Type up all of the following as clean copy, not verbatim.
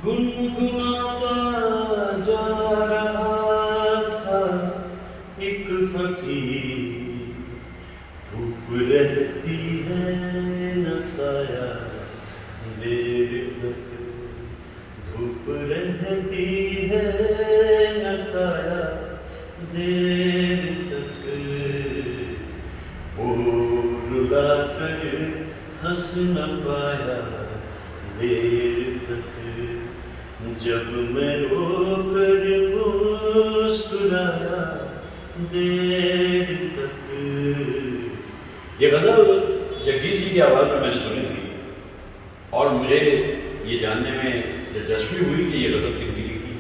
گنگناتا جا رہا تھا ایک فقیر، دھوپ رہتی ہے نہ سایہ دیر تک، دھوپ رہتی ہے نہ سایہ دیر تک، وہ رلا کر ہنس نہ پایا دیر تک، جب میں رو کر مسکرایا دیر تک۔ یہ غزل جگجیت جی کی آواز میں نے سنی تھی اور مجھے یہ جاننے میں دلچسپی ہوئی کہ یہ غزل کتنی لکھی،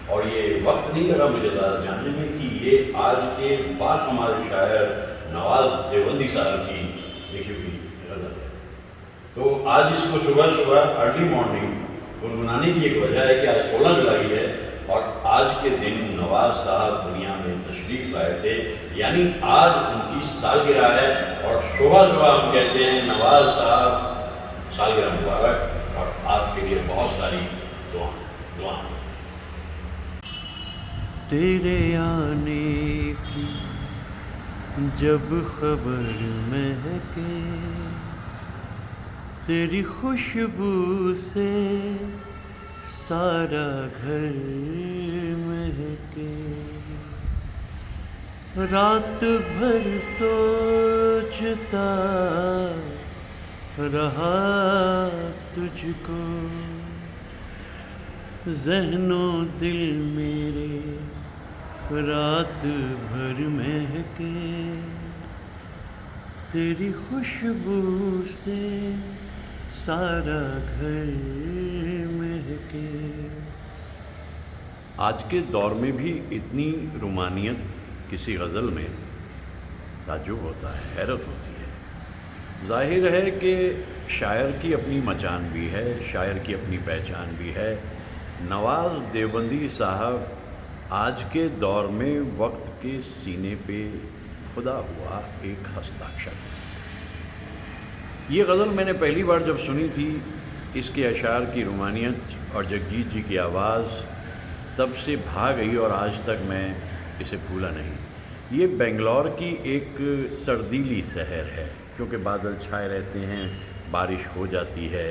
اور یہ وقت نہیں لگا مجھے زیادہ جاننے میں کہ یہ آج کے باکمال شاعر نواز دیوبندی صاحب کی لکھی ہوئی غزل ہے۔ تو آج اس کو صبح صبح ارلی مارننگ گنگنانے کی ایک وجہ ہے کہ آج 16 جولائی ہے اور آج کے دن نواز صاحب دنیا میں تشریف لائے تھے، یعنی آج ان کی سالگرہ ہے، اور صبح صبح ہم کہتے ہیں نواز صاحب سالگرہ مبارک، اور آپ کے لیے بہت ساری دعائیں۔ تیرے آنے کی جب خبر مہکے، تیری خوشبو سے سارا گھر مہکے، رات بھر سوچتا رہا تجھ کو، ذہن و دل میرے رات بھر مہکے، تیری خوشبو سے سارا گھر مہکے۔ آج کے دور میں بھی اتنی رومانیت کسی غزل میں تعجب ہوتا ہے، حیرت ہوتی ہے۔ ظاہر ہے کہ شاعر کی اپنی مچان بھی ہے، شاعر کی اپنی پہچان بھی ہے۔ نواز دیوبندی صاحب آج کے دور میں وقت کے سینے پہ خدا ہوا ایک ہستاکشر ہے۔ یہ غزل میں نے پہلی بار جب سنی تھی، اس کے اشعار کی رومانیت اور جگجیت جی کی آواز تب سے بھا گئی اور آج تک میں اسے بھولا نہیں۔ یہ بنگلور کی ایک سردیلی شہر ہے، کیونکہ بادل چھائے رہتے ہیں، بارش ہو جاتی ہے،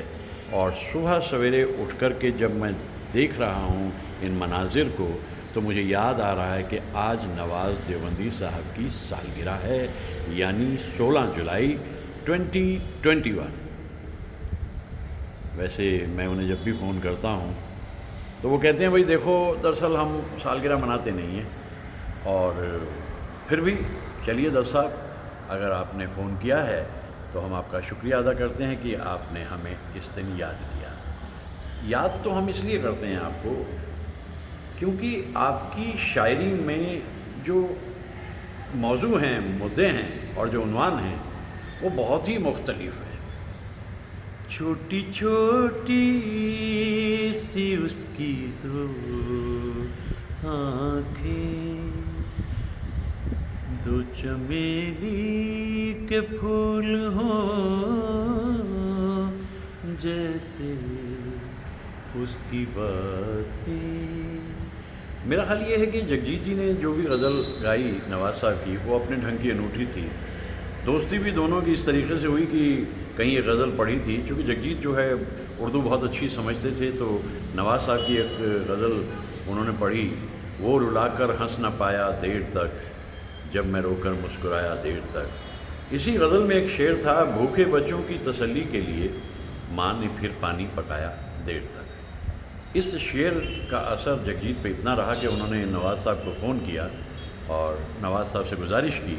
اور صبح سویرے اٹھ کر کے جب میں دیکھ رہا ہوں ان مناظر کو تو مجھے یاد آ رہا ہے کہ آج نواز دیوبندی صاحب کی سالگرہ ہے، یعنی 16 جولائی 2021۔ ویسے میں انہیں جب بھی فون کرتا ہوں تو وہ کہتے ہیں بھائی دیکھو دراصل ہم سالگرہ مناتے نہیں ہیں، اور پھر بھی چلیے در صاحب اگر آپ نے فون کیا ہے تو ہم آپ کا شکریہ ادا کرتے ہیں کہ آپ نے ہمیں اس دن یاد کیا۔ یاد تو ہم اس لیے کرتے ہیں آپ کو کیونکہ آپ کی شاعری میں جو موضوع ہیں، مدعے ہیں اور جو عنوان ہیں وہ بہت ہی مختلف ہیں۔ چھوٹی چھوٹی سی اس کی دو آنکھیں، دو چمیلی کے پھول ہوں جیسے اس کی باتیں۔ میرا خیال یہ ہے کہ جگجیت جی نے جو بھی غزل گائی نواز صاحب کی وہ اپنے ڈھنگ کی انوکھی تھی۔ دوستی بھی دونوں کی اس طریقے سے ہوئی کہ کہیں یہ غزل پڑھی تھی، چونکہ جگجیت جو ہے اردو بہت اچھی سمجھتے تھے، تو نواز صاحب کی ایک غزل انہوں نے پڑھی، وہ رلا کر ہنس نہ پایا دیر تک، جب میں رو کر مسکرایا دیر تک۔ اسی غزل میں ایک شعر تھا، بھوکے بچوں کی تسلی کے لیے ماں نے پھر پانی پکایا دیر تک۔ اس شعر کا اثر جگجیت پہ اتنا رہا کہ انہوں نے نواز صاحب کو فون کیا اور نواز صاحب سے گزارش کی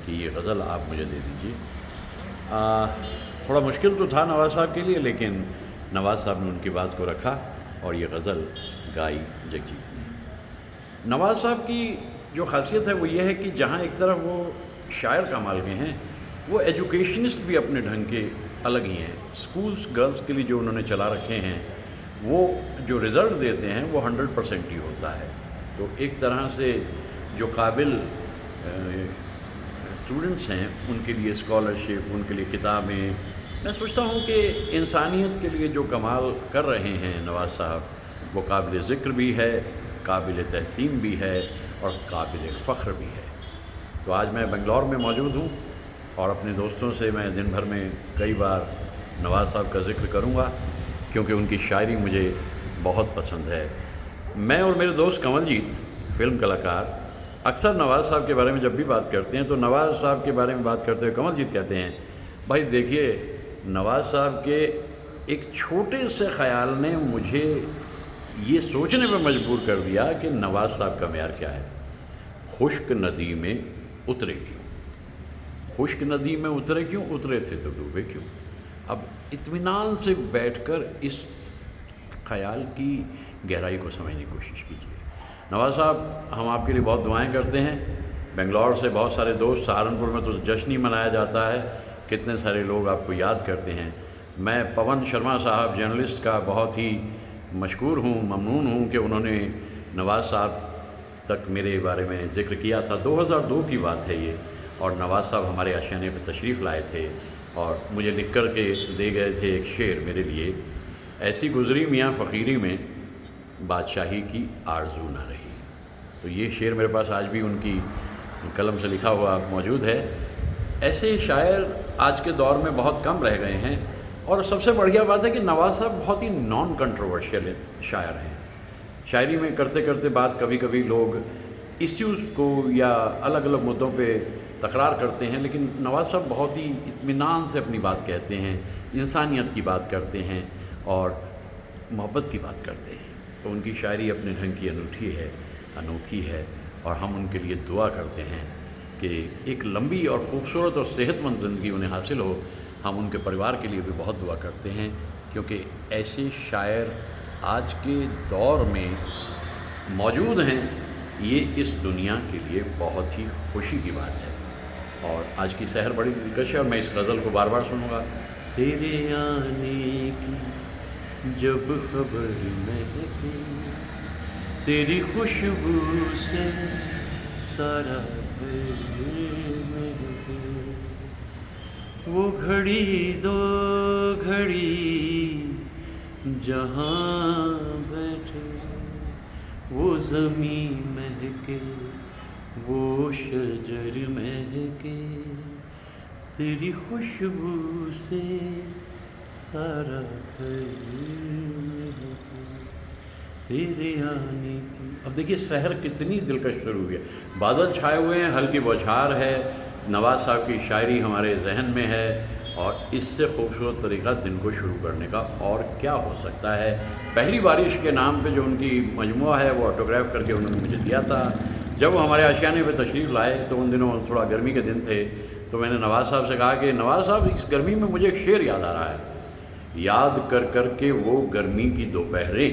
کہ یہ غزل آپ مجھے دے دیجیے۔ تھوڑا مشکل تو تھا نواز صاحب کے لیے، لیکن نواز صاحب نے ان کی بات کو رکھا اور یہ غزل گائی جگجیت نے۔ نواز صاحب کی جو خاصیت ہے وہ یہ ہے کہ جہاں ایک طرف وہ شاعر کمال کے ہیں، وہ ایجوکیشنسٹ بھی اپنے ڈھنگ کے الگ ہی ہیں۔ اسکولس گرلس کے لیے جو انہوں نے چلا رکھے ہیں، وہ جو رزلٹ دیتے ہیں وہ 100% ہی ہوتا ہے۔ تو ایک طرح سے جو قابل اسٹوڈنٹس ہیں ان کے لیے اسکالرشپ، ان کے لیے کتابیں، میں سوچتا ہوں کہ انسانیت کے لیے جو کمال کر رہے ہیں نواز صاحب، وہ قابل ذکر بھی ہے، قابل تحسین بھی ہے اور قابل فخر بھی ہے۔ تو آج میں بنگلور میں موجود ہوں اور اپنے دوستوں سے میں دن بھر میں کئی بار نواز صاحب کا ذکر کروں گا کیونکہ ان کی شاعری مجھے بہت پسند ہے۔ میں اور میرے دوست کنول جیت فلم کلاکار اکثر نواز صاحب کے بارے میں جب بھی بات کرتے ہیں تو نواز صاحب کے بارے میں بات کرتے ہوئے کنول جیت کہتے ہیں، بھائی دیکھیے نواز صاحب کے ایک چھوٹے سے خیال نے مجھے یہ سوچنے پر مجبور کر دیا کہ نواز صاحب کا معیار کیا ہے۔ خشک ندی میں اترے کیوں؟ خشک ندی میں اترے کیوں؟ اترے تھے تو ڈوبے کیوں؟ اب اطمینان سے بیٹھ کر اس خیال کی گہرائی کو سمجھنے کی کوشش کیجیے۔ نواز صاحب ہم آپ کے لیے بہت دعائیں کرتے ہیں، بنگلور سے بہت سارے دوست، سہارنپور میں تو جشن ہی منایا جاتا ہے، کتنے سارے لوگ آپ کو یاد کرتے ہیں۔ میں پون شرما صاحب جرنلسٹ کا بہت ہی مشکور ہوں، ممنون ہوں کہ انہوں نے نواز صاحب تک میرے بارے میں ذکر کیا تھا۔ 2002 کی بات ہے یہ، اور نواز صاحب ہمارے آشیانے پہ تشریف لائے تھے اور مجھے لکھ کر کے دے گئے تھے ایک شعر میرے لیے، ایسی گزری میاں فقیری میں بادشاہی کی آرزو نہ رہی۔ تو یہ شعر میرے پاس آج بھی ان کی قلم سے لکھا ہوا موجود ہے۔ ایسے شاعر آج کے دور میں بہت کم رہ گئے ہیں، اور سب سے بڑھیا بات ہے کہ نواز صاحب بہت ہی نان کنٹروورشل شاعر ہیں۔ شاعری میں کرتے کرتے بات کبھی کبھی لوگ ایشوز کو یا الگ الگ مدعوں پہ تکرار کرتے ہیں، لیکن نواز صاحب بہت ہی اطمینان سے اپنی بات کہتے ہیں، انسانیت کی بات کرتے ہیں اور محبت کی بات کرتے ہیں۔ تو ان کی شاعری اپنے ڈھنگ کی انوکھی ہے اور ہم ان کے لیے دعا کرتے ہیں کہ ایک لمبی اور خوبصورت اور صحت مند زندگی انہیں حاصل ہو۔ ہم ان کے پریوار کے لیے بھی بہت دعا کرتے ہیں کیونکہ ایسے شاعر آج کے دور میں موجود ہیں، یہ اس دنیا کے لیے بہت ہی خوشی کی بات ہے۔ اور آج کی سحر بڑی دلکش ہے اور میں اس غزل کو بار بار سنوں گا۔ تیرے آنے کی جب خبر مہکے، تیری خوشبو سے سارا گھر مہکے، وہ گھڑی دو گھڑی جہاں بیٹھے، وہ زمین مہکے وہ شجر مہکے، تیری خوشبو سے سارا گھر مہکے، تیرے آنے کی۔ اب دیکھیے سحر کتنی دلکش شروع ہوئی ہے، بادل چھائے ہوئے ہیں، ہلکی بوچھار ہے، نواز صاحب کی شاعری ہمارے ذہن میں ہے، اور اس سے خوبصورت طریقہ دن کو شروع کرنے کا اور کیا ہو سکتا ہے۔ پہلی بارش کے نام پہ جو ان کی مجموعہ ہے وہ آٹوگراف کر کے انہوں نے مجھے دیا تھا۔ جب وہ ہمارے آشیانے پہ تشریف لائے تو ان دنوں تھوڑا گرمی کے دن تھے، تو میں نے نواز صاحب سے کہا کہ نواز صاحب اس گرمی میں مجھے ایک شعر یاد آ رہا ہے، یاد کر کر کے وہ گرمی کی دوپہریں،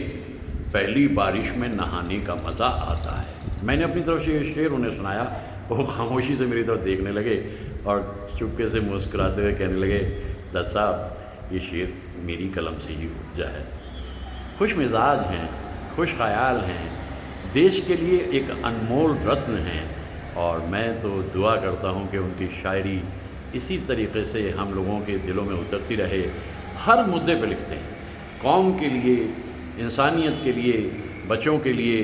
پہلی بارش میں نہانے کا مزہ آتا ہے۔ میں نے اپنی طرف سے یہ شعر انہیں سنایا، وہ خاموشی سے میری طرف دیکھنے لگے اور چپکے سے مسکراتے ہوئے کہنے لگے، دت صاحب یہ شعر میری قلم سے ہی اپجا ہے۔ خوش مزاج ہیں، خوش خیال ہیں، دیش کے لیے ایک انمول رتن ہیں، اور میں تو دعا کرتا ہوں کہ ان کی شاعری اسی طریقے سے ہم لوگوں کے دلوں میں اترتی رہے۔ ہر مدعے پہ لکھتے ہیں، قوم کے لیے، انسانیت کے لیے، بچوں کے لیے،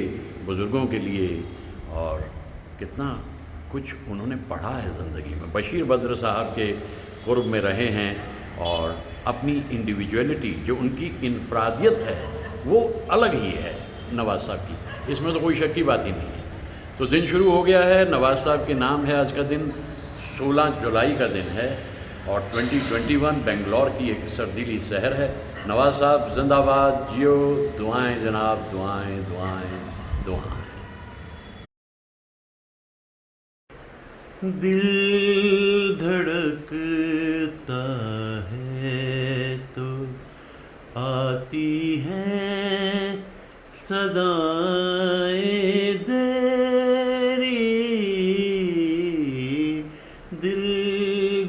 بزرگوں کے لیے، اور کتنا کچھ انہوں نے پڑھا ہے زندگی میں۔ بشیر بدر صاحب کے قرب میں رہے ہیں اور اپنی انڈیویجویلٹی جو ان کی انفرادیت ہے وہ الگ ہی ہے نواز صاحب کی، اس میں تو کوئی شک کی بات ہی نہیں ہے۔ تو دن شروع ہو گیا ہے، نواز صاحب کے نام ہے آج کا دن، 16 جولائی کا دن ہے اور 2021 بنگلور کی ایک سردیلی سحر ہے۔ نواز صاحب زندہ باد، جیو، دعائیں جناب، دعائیں دعائیں دعائیں۔ دل دھڑکتا ہے تو آتی ہیں صدائیں دیری، دل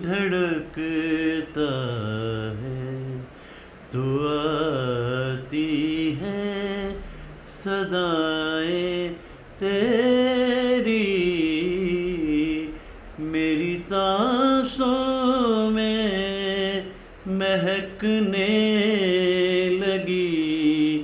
دھڑکتا ہے تو آتی ہیں صدائیں تیری، میری سانسوں میں مہکنے لگی